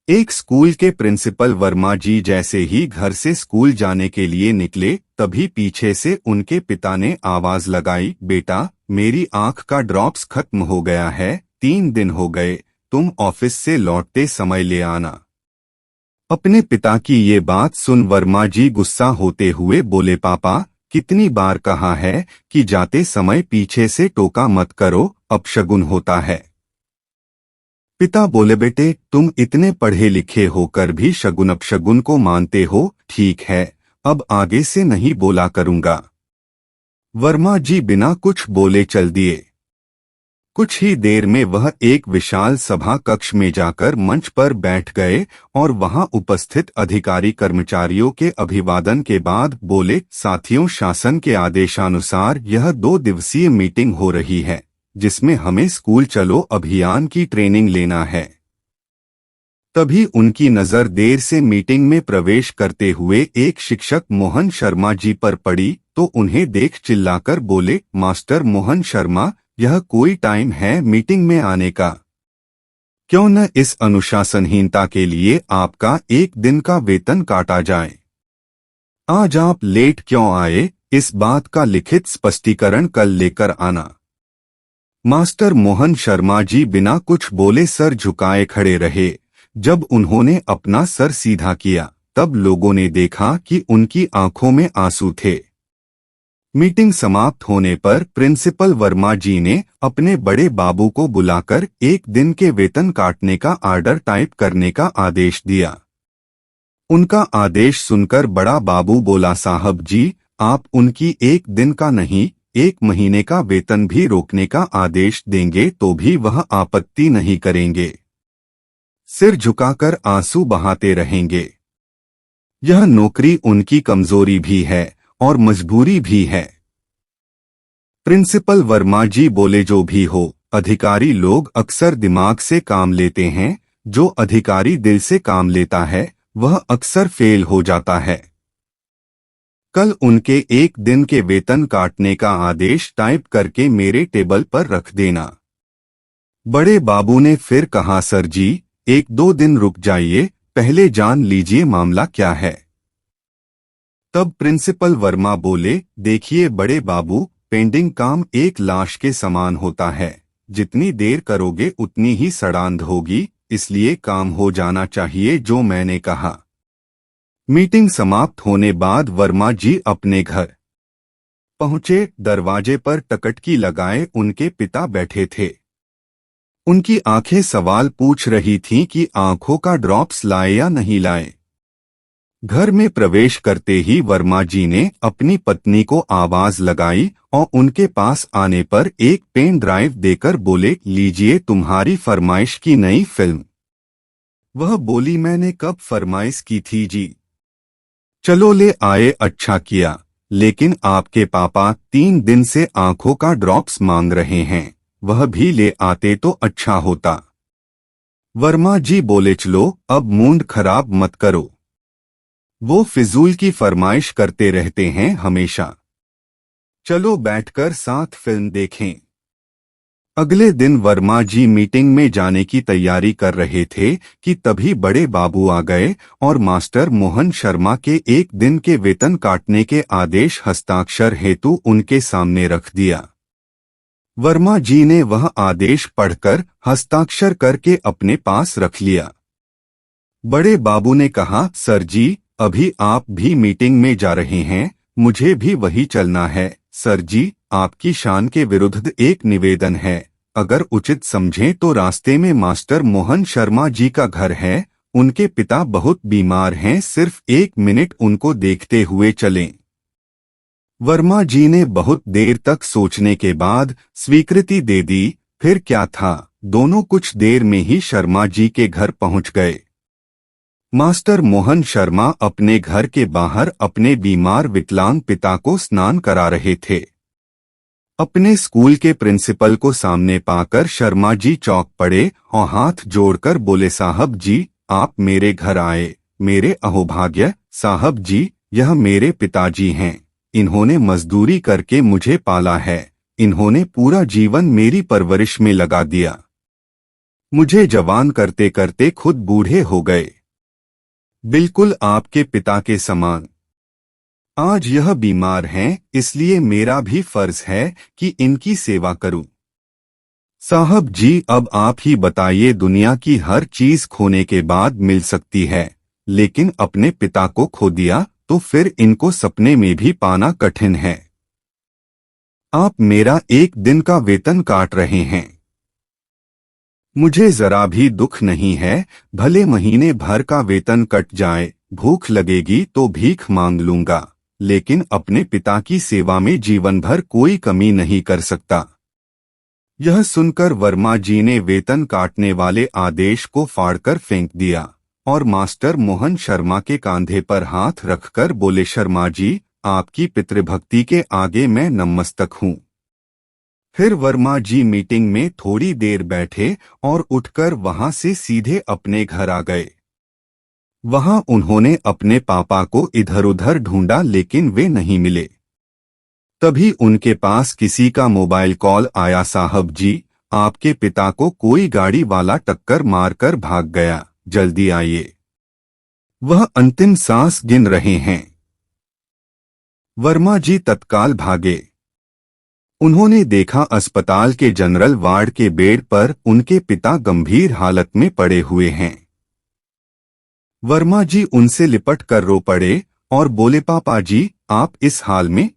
एक स्कूल के प्रिंसिपल वर्मा जी जैसे ही घर से स्कूल जाने के लिए निकले, तभी पीछे से उनके पिता ने आवाज लगाई, बेटा, मेरी आंख का ड्रॉप्स खत्म हो गया है, 3 दिन हो गए, तुम ऑफिस से लौटते समय ले आना। अपने पिता की ये बात सुन वर्मा जी गुस्सा होते हुए बोले, पापा, कितनी बार कहा है कि जाते समय पीछे से टोका मत करो, अपशगुन होता है। पिता बोले, बेटे, तुम इतने पढ़े लिखे होकर भी शगुन अपशगुन को मानते हो, ठीक है, अब आगे से नहीं बोला करूंगा। वर्मा जी बिना कुछ बोले चल दिए। कुछ ही देर में वह एक विशाल सभा कक्ष में जाकर मंच पर बैठ गए और वहां उपस्थित अधिकारी कर्मचारियों के अभिवादन के बाद बोले, साथियों, शासन के आदेशानुसार यह 2 दिवसीय मीटिंग हो रही है, जिसमें हमें स्कूल चलो अभियान की ट्रेनिंग लेना है। तभी उनकी नजर देर से मीटिंग में प्रवेश करते हुए एक शिक्षक मोहन शर्मा जी पर पड़ी, तो उन्हें देख चिल्लाकर बोले, मास्टर मोहन शर्मा, यह कोई टाइम है मीटिंग में आने का? क्यों न इस अनुशासनहीनता के लिए आपका 1 दिन का वेतन काटा जाए? आज आप लेट क्यों आए, इस बात का लिखित स्पष्टीकरण कल लेकर आना। मास्टर मोहन शर्मा जी बिना कुछ बोले सर झुकाए खड़े रहे। जब उन्होंने अपना सर सीधा किया, तब लोगों ने देखा कि उनकी आंखों में आंसू थे। मीटिंग समाप्त होने पर प्रिंसिपल वर्मा जी ने अपने बड़े बाबू को बुलाकर 1 दिन के वेतन काटने का आर्डर टाइप करने का आदेश दिया। उनका आदेश सुनकर बड़ा बाबू बोला, साहब जी, आप उनकी 1 दिन का नहीं, 1 महीने का वेतन भी रोकने का आदेश देंगे तो भी वह आपत्ति नहीं करेंगे। सिर झुकाकर आंसू बहाते रहेंगे। यह नौकरी उनकी कमजोरी भी है और मजबूरी भी है। प्रिंसिपल वर्मा जी बोले, जो भी हो, अधिकारी लोग अक्सर दिमाग से काम लेते हैं, जो अधिकारी दिल से काम लेता है वह अक्सर फेल हो जाता है। कल उनके 1 दिन के वेतन काटने का आदेश टाइप करके मेरे टेबल पर रख देना। बड़े बाबू ने फिर कहा, सर जी, 1-2 दिन रुक जाइए, पहले जान लीजिए मामला क्या है। तब प्रिंसिपल वर्मा बोले, देखिए बड़े बाबू, पेंडिंग काम एक लाश के समान होता है, जितनी देर करोगे उतनी ही सड़ांध होगी, इसलिए काम हो जाना चाहिए जो मैंने कहा। मीटिंग समाप्त होने बाद वर्मा जी अपने घर पहुंचे। दरवाजे पर टकटकी लगाए उनके पिता बैठे थे। उनकी आंखें सवाल पूछ रही थीं कि आंखों का ड्रॉप्स लाए या नहीं लाए। घर में प्रवेश करते ही वर्मा जी ने अपनी पत्नी को आवाज लगाई और उनके पास आने पर एक पेन ड्राइव देकर बोले, लीजिए तुम्हारी फरमाइश की नई फिल्म। वह बोली, मैंने कब फरमाइश की थी जी? चलो ले आए, अच्छा किया, लेकिन आपके पापा 3 दिन से आंखों का ड्रॉप्स मांग रहे हैं, वह भी ले आते तो अच्छा होता। वर्मा जी बोले, चलो अब मूड खराब मत करो, वो फिजूल की फरमाइश करते रहते हैं हमेशा, चलो बैठकर साथ फिल्म देखें। अगले दिन वर्मा जी मीटिंग में जाने की तैयारी कर रहे थे कि तभी बड़े बाबू आ गए और मास्टर मोहन शर्मा के 1 दिन के वेतन काटने के आदेश हस्ताक्षर हेतु उनके सामने रख दिया। वर्मा जी ने वह आदेश पढ़कर हस्ताक्षर करके अपने पास रख लिया। बड़े बाबू ने कहा, सर जी, अभी आप भी मीटिंग में जा रहे हैं, मुझे भी वही चलना है। सर जी, आपकी शान के विरुद्ध एक निवेदन है, अगर उचित समझें तो रास्ते में मास्टर मोहन शर्मा जी का घर है, उनके पिता बहुत बीमार हैं, सिर्फ 1 मिनट उनको देखते हुए चलें। वर्मा जी ने बहुत देर तक सोचने के बाद स्वीकृति दे दी। फिर क्या था, दोनों कुछ देर में ही शर्मा जी के घर पहुंच गए। मास्टर मोहन शर्मा अपने घर के बाहर अपने बीमार विकलांग पिता को स्नान करा रहे थे। अपने स्कूल के प्रिंसिपल को सामने पाकर शर्मा जी चौंक पड़े और हाथ जोड़कर बोले, साहब जी, आप मेरे घर आए, मेरे अहोभाग्य। साहब जी, यह मेरे पिताजी हैं, इन्होंने मजदूरी करके मुझे पाला है, इन्होंने पूरा जीवन मेरी परवरिश में लगा दिया। मुझे जवान करते करते खुद बूढ़े हो गए, बिल्कुल आपके पिता के समान। आज यह बीमार हैं, इसलिए मेरा भी फर्ज है कि इनकी सेवा करूं। साहब जी, अब आप ही बताइए, दुनिया की हर चीज खोने के बाद मिल सकती है, लेकिन अपने पिता को खो दिया तो फिर इनको सपने में भी पाना कठिन है। आप मेरा एक दिन का वेतन काट रहे हैं। मुझे जरा भी दुख नहीं है, भले महीने भर का वेतन कट जाए, भूख लगेगी तो भीख मांग लूंगा, लेकिन अपने पिता की सेवा में जीवन भर कोई कमी नहीं कर सकता। यह सुनकर वर्मा जी ने वेतन काटने वाले आदेश को फाड़कर फेंक दिया और मास्टर मोहन शर्मा के कांधे पर हाथ रखकर बोले, शर्मा जी, आपकी पितृभक्ति के आगे मैं नतमस्तक हूँ। फिर वर्मा जी मीटिंग में थोड़ी देर बैठे और उठकर वहां से सीधे अपने घर आ गए। वहां उन्होंने अपने पापा को इधर उधर ढूंढा, लेकिन वे नहीं मिले। तभी उनके पास किसी का मोबाइल कॉल आया, साहब जी, आपके पिता को कोई गाड़ी वाला टक्कर मारकर भाग गया, जल्दी आइए, वह अंतिम सांस गिन रहे हैं। वर्मा जी तत्काल भागे। उन्होंने देखा अस्पताल के जनरल वार्ड के बेड पर उनके पिता गंभीर हालत में पड़े हुए हैं। वर्मा जी उनसे लिपट कर रो पड़े और बोले, पापा जी, आप इस हाल में?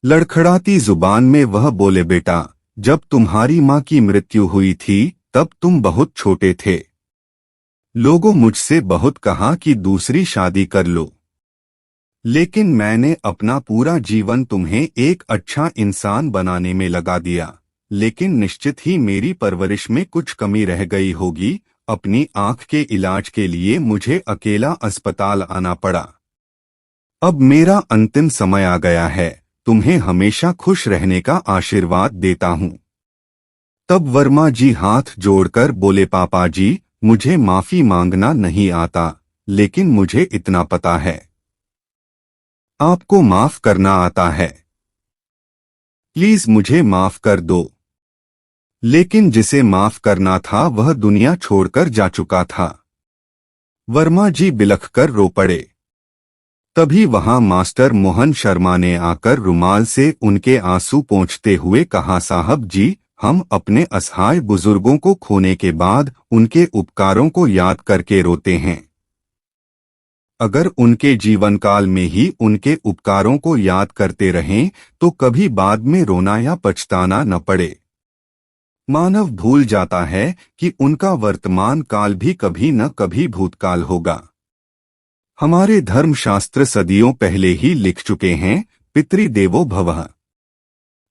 लड़खड़ाती जुबान में वह बोले, बेटा, जब तुम्हारी माँ की मृत्यु हुई थी तब तुम बहुत छोटे थे। लोगों मुझसे बहुत कहा कि दूसरी शादी कर लो, लेकिन मैंने अपना पूरा जीवन तुम्हें एक अच्छा इंसान बनाने में लगा दिया, लेकिन निश्चित ही मेरी परवरिश में कुछ कमी रह गई होगी। अपनी आंख के इलाज के लिए मुझे अकेला अस्पताल आना पड़ा। अब मेरा अंतिम समय आ गया है, तुम्हें हमेशा खुश रहने का आशीर्वाद देता हूँ। तब वर्मा जी हाथ जोड़कर बोले, पापा जी, मुझे माफी मांगना नहीं आता, लेकिन मुझे इतना पता है, आपको माफ करना आता है। प्लीज मुझे माफ कर दो। लेकिन जिसे माफ करना था वह दुनिया छोड़कर जा चुका था। वर्मा जी बिलखकर रो पड़े। तभी वहां मास्टर मोहन शर्मा ने आकर रुमाल से उनके आंसू पोंछते हुए कहा, साहब जी, हम अपने असहाय बुजुर्गों को खोने के बाद उनके उपकारों को याद करके रोते हैं। अगर उनके जीवन काल में ही उनके उपकारों को याद करते रहें तो कभी बाद में रोना या पछताना न पड़े। मानव भूल जाता है कि उनका वर्तमान काल भी कभी न कभी भूतकाल होगा। हमारे धर्मशास्त्र सदियों पहले ही लिख चुके हैं, पितृदेवो भवः।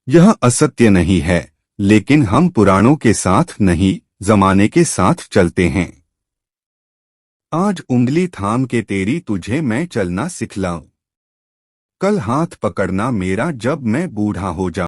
यह असत्य नहीं है, लेकिन हम पुराणों के साथ नहीं, जमाने के साथ चलते हैं। आज उंगली थाम के तेरी तुझे मैं चलना सिखलाऊं, कल हाथ पकड़ना मेरा जब मैं बूढ़ा हो जाऊं।